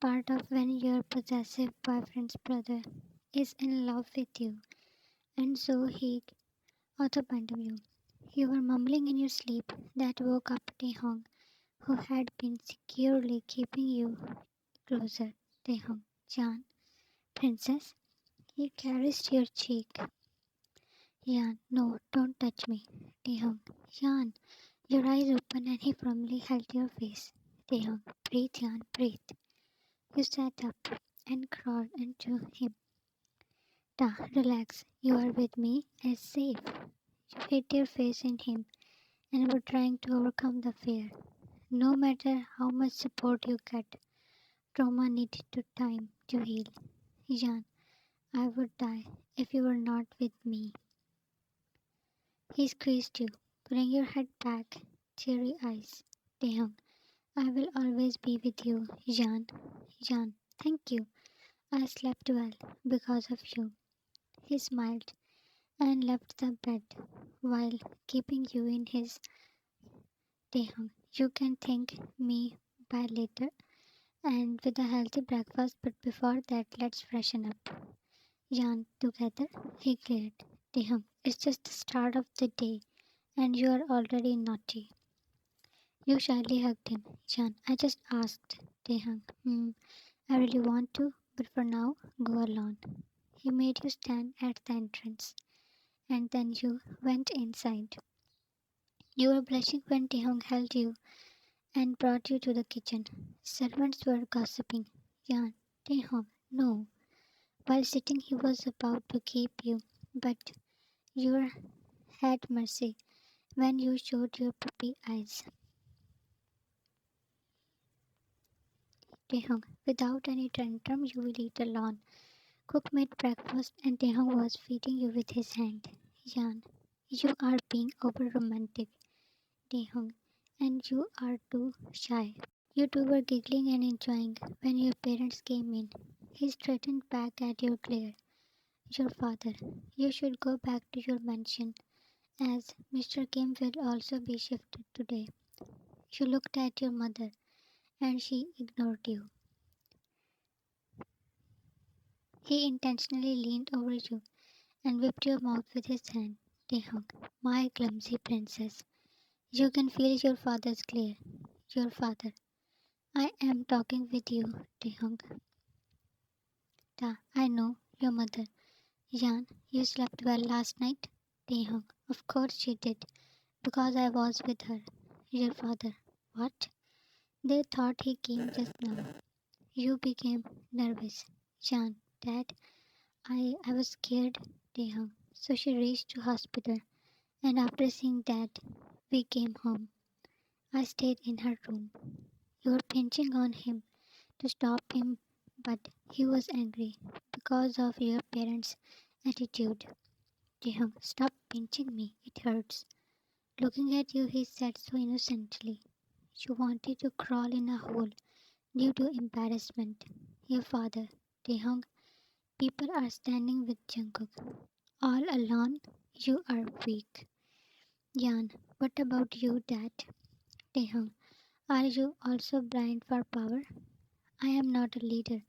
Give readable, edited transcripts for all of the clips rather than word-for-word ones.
part of when your possessive boyfriend's brother is in love with you, and so he auto you. You were mumbling in your sleep that woke up Taehyung, who had been securely keeping you closer. Taehyung, Jan, princess, he caressed your cheek. Jan, no, don't touch me. Taehyung, Jan, your eyes open and he firmly held your face. Taehyung, breathe, Jan, breathe. You sat up and crawled into him. Ta, relax, you are with me and safe. You hid your face in him and were trying to overcome the fear. No matter how much support you get, trauma needed to time to heal. Jan, I would die if you were not with me. He squeezed you, pulling your head back, teary eyes. Taehyung, I will always be with you, Jan. Jan, thank you. I slept well because of you. He smiled and left the bed while keeping you in his. Taehyung, you can thank me by later and with a healthy breakfast, but before that, let's freshen up. Jan, together, he glared. Taehyung, it's just the start of the day and you are already naughty. You shyly hugged him. Jan, I just asked. Taehyung, I really want to, but for now, go alone. He made you stand at the entrance, and then you went inside. You were blushing when Taehyung held you and brought you to the kitchen. Servants were gossiping. Jan, Taehyung, no. While sitting, he was about to keep you, but you had mercy when you showed your puppy eyes. Taehyung, without any tantrum, you will eat alone. Cook made breakfast and Taehyung was feeding you with his hand. Jan, you are being over romantic. Taehyung, and you are too shy. You two were giggling and enjoying when your parents came in. He straightened back at your glare. Your father, you should go back to your mansion, as Mr. Kim will also be shifted today. You looked at your mother, and she ignored you. He intentionally leaned over you and whipped your mouth with his hand. Taehyung, my clumsy princess. You can feel your father's glare. Your father. I am talking with you, Taehyung. Ta, I know, your mother. Jan, you slept well last night? Taehyung, of course she did, because I was with her. Your father. What? They thought he came just now. You became nervous. Jan, Dad, I was scared, Taehyung. So she reached to hospital, and after seeing Dad, we came home. I stayed in her room. You were pinching on him to stop him, but he was angry because of your parents' attitude. Taehyung, stop pinching me, it hurts. Looking at you, he said so innocently. You wanted to crawl in a hole due to embarrassment. Your father, Taehyung, people are standing with Jungkook. All alone, you are weak. Yan, what about you, Dad? Taehyung, are you also blind for power? I am not a leader,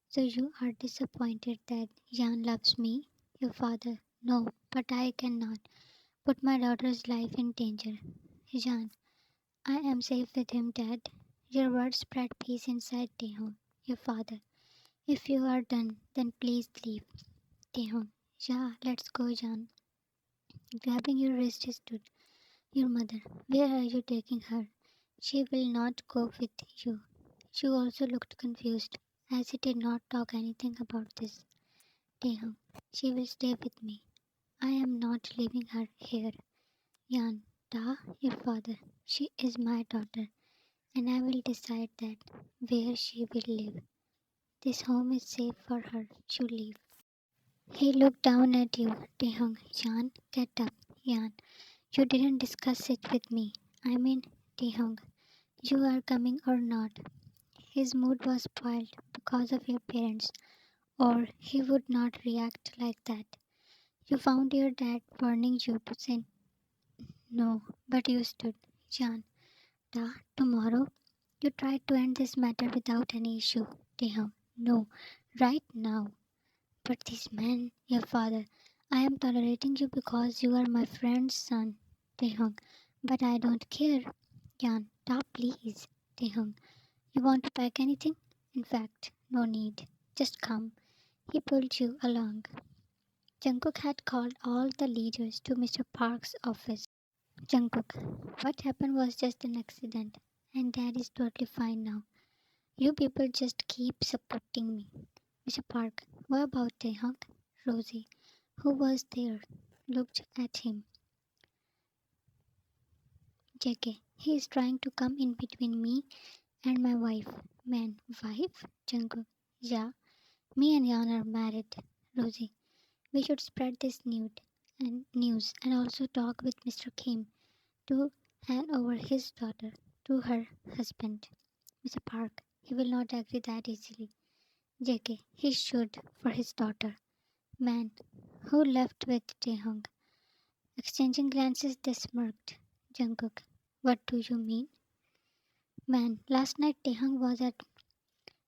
so you are disappointed that Yan loves me? Your father, no, but I cannot put my daughter's life in danger. Yan, I am safe with him, Dad. Your words spread peace inside Taehyung. Your father, if you are done, then please leave. Taehyung, yeah, let's go, Jan. Grabbing your wrist, he stood. Your mother, where are you taking her? She will not go with you. She also looked confused, as he did not talk anything about this. Taehyung, she will stay with me. I am not leaving her here. Yan, Da, your father, she is my daughter, and I will decide that where she will live. This home is safe for her to leave. He looked down at you. Taehyung, Yan, get up. Yan, you didn't discuss it with me. I mean, Taehyung, you are coming or not. His mood was spoiled because of your parents, or he would not react like that. You found your dad warning you to say no, but you stood. Jan, Da, tomorrow, you tried to end this matter without any issue. Taehyung. No, right now. But this man, your father, I am tolerating you because you are my friend's son, Taehyung. But I don't care. Jan, stop please. Taehyung, you want to pack anything? In fact, no need. Just come. He pulled you along. Jungkook had called all the leaders to Mr. Park's office. Jungkook, what happened was just an accident, and Dad is totally fine now. You people just keep supporting me. Mr. Park, what about Taehyung? Rosie, who was there, looked at him. JK, he is trying to come in between me and my wife. Man, wife? Jungkook, yeah, me and Yan are married. Rosie, we should spread this news and also talk with Mr. Kim to hand over his daughter to her husband. Mr. Park, he will not agree that easily. JK, he should for his daughter. Man, who left with Taehyung? Exchanging glances, they smirked. Jungkook, what do you mean? Man, last night Taehyung was at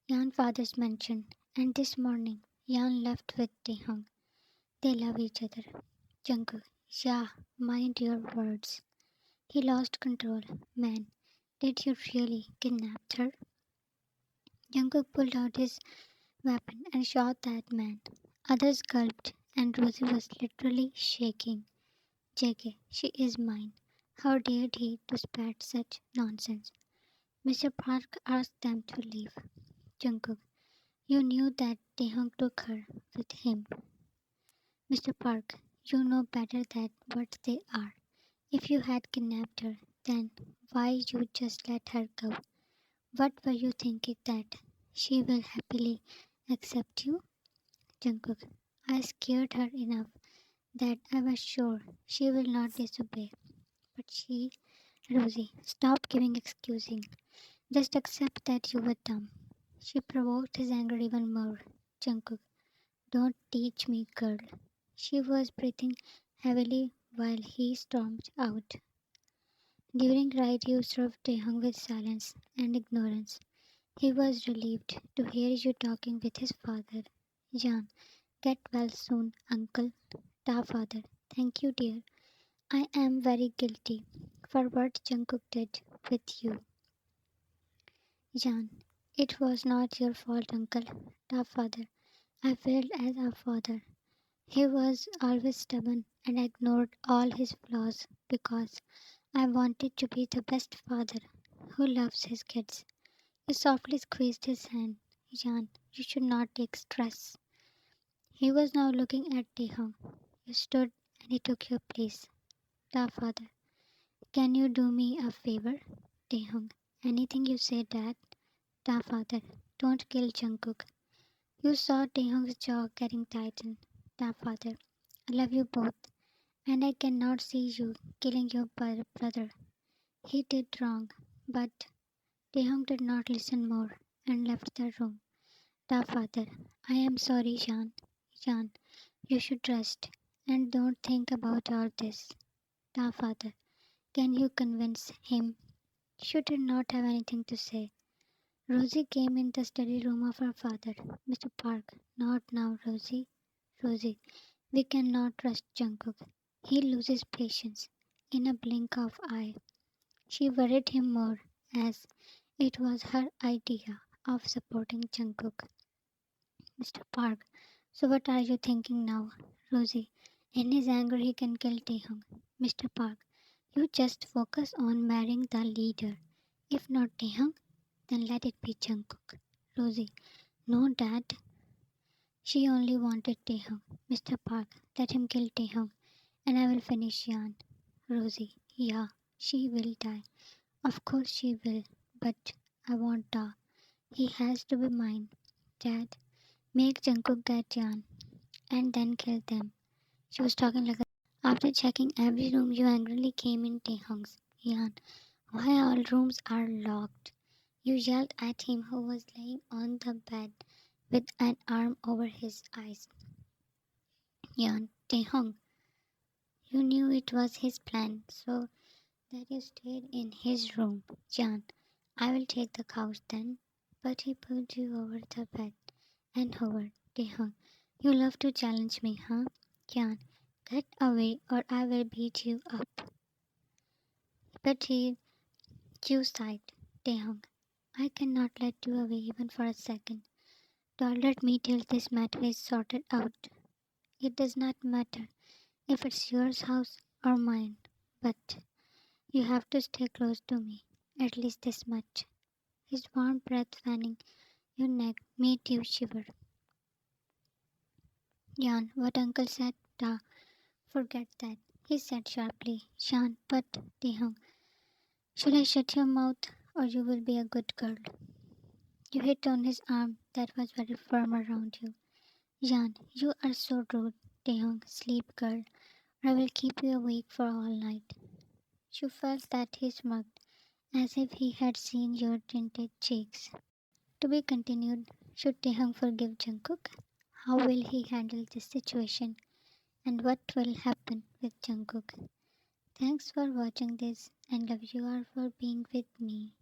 Yan's father's mansion, and this morning Yan left with Taehyung. They love each other. Jungkook, yeah, mind your words. He lost control. Man, did you really kidnap her? Jungkook pulled out his weapon and shot that man. Others gulped, and Rosie was literally shaking. JK, she is mine. How dared he to spat such nonsense? Mr. Park asked them to leave. Jungkook, you knew that Taehyung took her with him. Mr. Park, you know better than what they are. If you had kidnapped her, then why you just let her go? What were you thinking that she will happily accept you? Jungkook, I scared her enough that I was sure she will not disobey. But she, Rosie, stop giving excusing. Just accept that you were dumb. She provoked his anger even more. Jungkook, don't teach me, girl. She was breathing heavily while he stormed out. During ride, you served Taehyung with silence and ignorance. He was relieved to hear you talking with his father. Jan, get well soon, uncle. Ta father. Thank you, dear. I am very guilty for what Jungkook did with you. Jan, it was not your fault, uncle. Ta father. I failed as a father. He was always stubborn and ignored all his flaws because I wanted to be the best father who loves his kids. You softly squeezed his hand. Jan, you should not take stress. He was now looking at Taehyung. You stood and he took your place. Ta father. Can you do me a favor? Taehyung. Anything you say, Dad. Ta father. Don't kill Jungkook. You saw Taehyung's jaw getting tightened. Ta father. I love you both, and I cannot see you killing your brother. He did wrong, but Taehyung did not listen more and left the room. Ta father. I am sorry, Jean. Jean, you should rest and don't think about all this. Ta father. Can you convince him? She did not have anything to say. Rosie came in the study room of her father. Mr. Park, not now, Rosie. Rosie, we cannot trust Jungkook. He loses patience in a blink of eye. She worried him more as it was her idea of supporting Jungkook. Mr. Park, so what are you thinking now? Rosie, in his anger he can kill Taehyung. Mr. Park, you just focus on marrying the leader. If not Taehyung, then let it be Jungkook. Rosie, no, Dad. She only wanted Taehyung. Mr. Park, let him kill Taehyung, and I will finish Yan. Rosie, yeah, she will die. Of course she will, but I want Da. He has to be mine. Dad, make Jungkook get Yan, and then kill them. She was talking like a. After checking every room, you angrily came in Taehyung's. Yan, why all rooms are locked? You yelled at him who was laying on the bed with an arm over his eyes. Yan, Taehyung, you knew it was his plan, so that you stayed in his room. Jan, I will take the couch then. but he pulled you over the bed and hovered. Taehyung, you love to challenge me, huh? Kyan, get away or I will beat you up. But you sighed. Taehyung, I cannot let you away even for a second. Tolerate me till this matter is sorted out. It does not matter if it's yours house or mine, but you have to stay close to me, at least this much. His warm breath fanning your neck made you shiver. Jan, what uncle said, da, forget that, he said sharply. Shan, but, Taehyung, should I shut your mouth or you will be a good girl? You hit on his arm that was very firm around you. Jan, you are so rude. Taehyung, sleep girl, or I will keep you awake for all night. You felt that he smirked, as if he had seen your tinted cheeks. To be continued, should Taehyung forgive Jungkook? How will he handle this situation? And what will happen with Jungkook? Thanks for watching this and love you all for being with me.